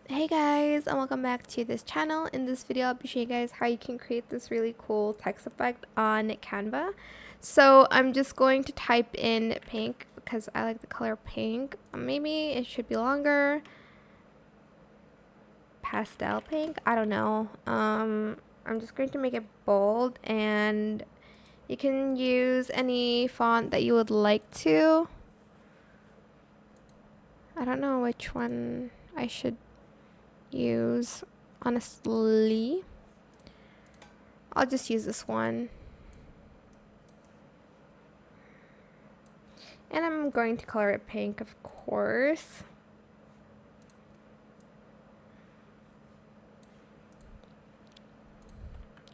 Hey guys, and welcome back to this channel. In this video I'll be showing you guys how you can create this really cool text effect on Canva. So I'm just going to type in pink because I like the color pink. Maybe it should be longer. Pastel pink, I don't know. I'm just going to make it bold, and you can use any font that you would like to. I don't know which one I should use, honestly. I'll just use this one. And I'm going to color it pink, of course.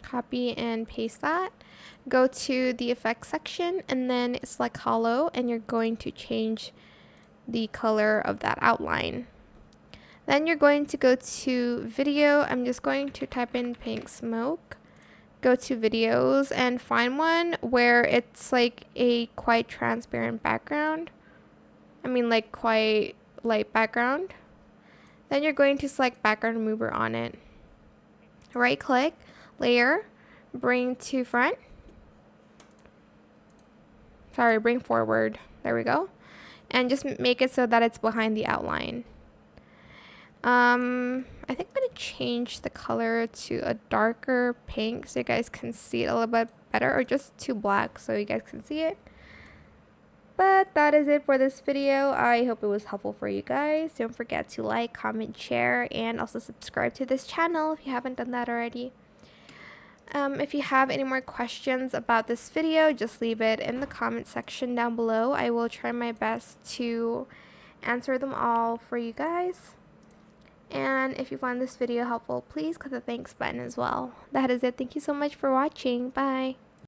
Copy and paste that. Go to the effects section and then select hollow, and you're going to change the color of that outline. Then you're going to go to video. I'm just going to type in pink smoke. Go to videos and find one where it's like a quite transparent background. Like quite light background. Then you're going to select background remover on it. Right click, layer, bring to front. Bring forward. There we go. And just make it so that it's behind the outline. I think I'm going to change the color to a darker pink so you guys can see it a little bit better, or just too black so you guys can see it. But that is it for this video. I hope it was helpful for you guys. Don't forget to like, comment, share, and also subscribe to this channel if you haven't done that already. If you have any more questions about this video, just leave it in the comment section down below. I will try my best to answer them all for you guys. And if you found this video helpful, please click the thanks button as well. That is it. Thank you so much for watching. Bye.